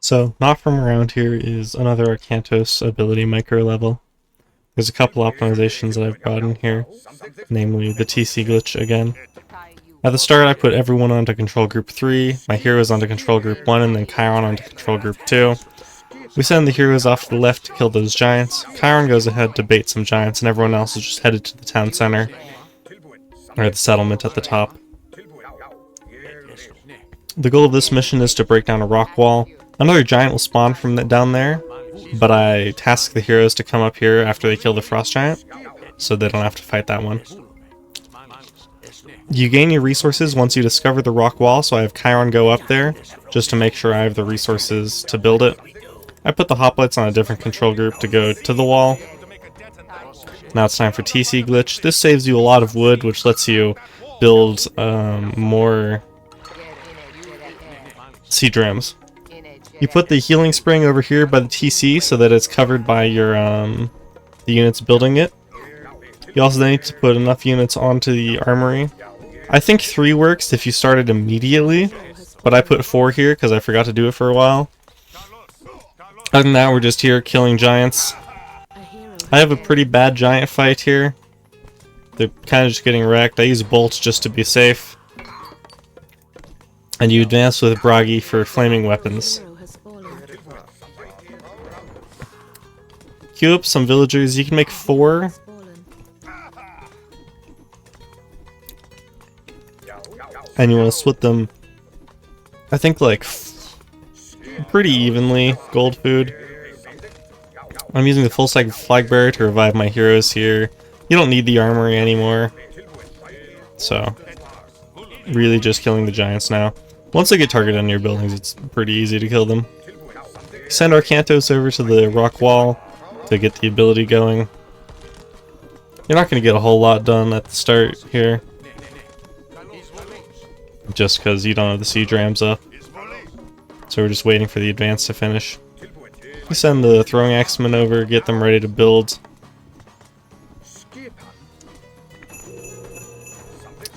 So, not from around here is another Arcantos ability micro level. There's a couple optimizations that I've brought in here, namely the TC glitch again. At the start I put everyone onto control group 3, my heroes onto control group 1, and then Chiron onto control group 2. We send the heroes off to the left to kill those giants. Chiron goes ahead to bait some giants, and everyone else is just headed to the town center, or the settlement at the top. The goal of this mission is to break down a rock wall. Another giant will spawn from down there, but I task the heroes to come up here after they kill the frost giant, so they don't have to fight that one. You gain your resources once you discover the rock wall, so I have Chiron go up there, just to make sure I have the resources to build it. I put the hoplites on a different control group to go to the wall. Now it's time for TC glitch. This saves you a lot of wood, which lets you build more sea drams. You put the healing spring over here by the TC so that it's covered by your the units building it. You also need to put enough units onto the armory. I think 3 works if you start it immediately, but I put 4 here because I forgot to do it for a while. Other than that, we're just here killing giants. I have a pretty bad giant fight here. They're kind of just getting wrecked. I use bolts just to be safe. And you advance with Bragi for flaming weapons. Queue up some villagers. You can make 4. And you want to split them, I think, like, pretty evenly. Gold food. I'm using the full cycle flag bearer to revive my heroes here. You don't need the armory anymore. So, really just killing the giants now. Once they get targeted on your buildings, it's pretty easy to kill them. Send Arcantos over to the rock wall to get the ability going. You're not going to get a whole lot done at the start here, just because you don't have the sea drams up. So we're just waiting for the advance to finish. You send the throwing axemen over, get them ready to build. You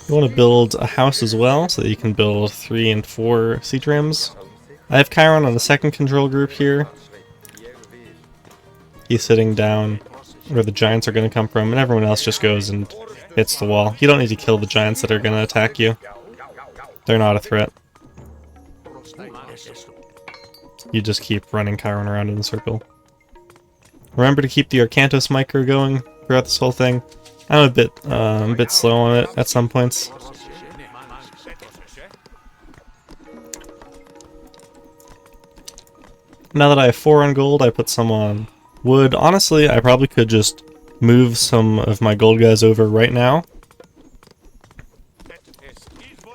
want to build a house as well, so that you can build 3 and 4 sea drams. I have Chiron on the second control group here. He's sitting down where the giants are going to come from, and everyone else just goes and hits the wall. You don't need to kill the giants that are going to attack you. They're not a threat. You just keep running Chiron around in a circle. Remember to keep the Arcantos micro going throughout this whole thing. I'm a bit slow on it at some points. Now that I have 4 on gold, I put some on wood. Honestly, I probably could just move some of my gold guys over right now.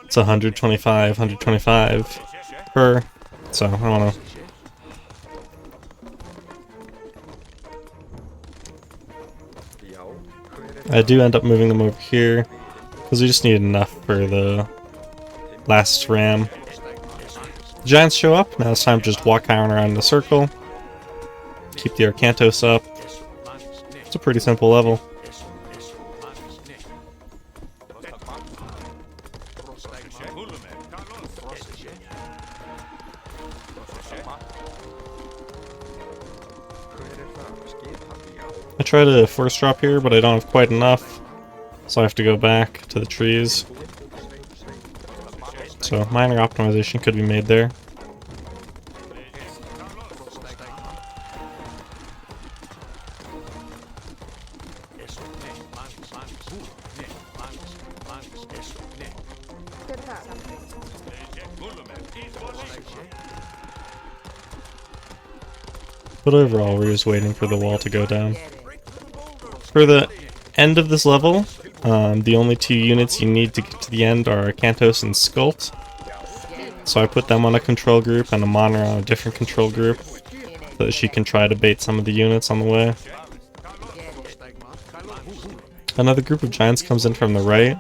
It's 125 per, so I don't know. I do end up moving them over here, because we just need enough for the last ram. The giants show up, now it's time to just walk Chiron around in a circle. Keep the Arcantos up. It's a pretty simple level. I try to force drop here, but I don't have quite enough, so I have to go back to the trees. So minor optimization could be made there. But overall, we're just waiting for the wall to go down. For the end of this level, the only 2 units you need to get to the end are Arcantos and Skult. So I put them on a control group and Amana on a different control group, so that she can try to bait some of the units on the way. Another group of giants comes in from the right,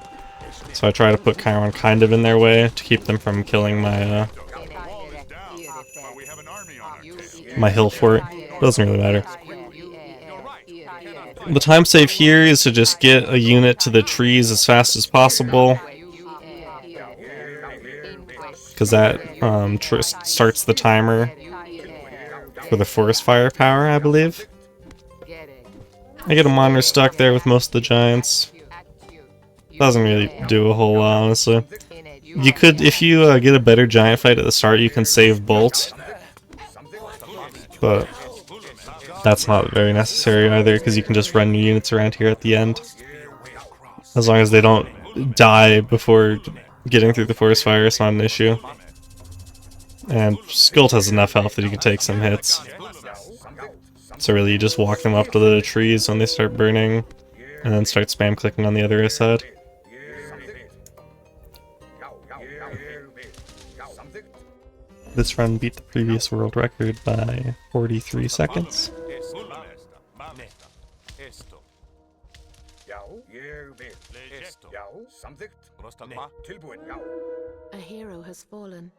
so I try to put Chiron kind of in their way to keep them from killing my my hill fort. Doesn't really matter. The time save here is to just get a unit to the trees as fast as possible, because that starts the timer. for the forest firepower, I believe. I get a monitor stuck there with most of the giants. Doesn't really do a whole lot, honestly. You could, if you get a better giant fight at the start, you can save Bolt. But that's not very necessary either, because you can just run your units around here at the end. As long as they don't die before getting through the forest fire, it's not an issue. And Skult has enough health that you can take some hits. So really you just walk them up to the trees when they start burning, and then start spam clicking on the other side. This run beat the previous world record by 43 seconds. A hero has fallen.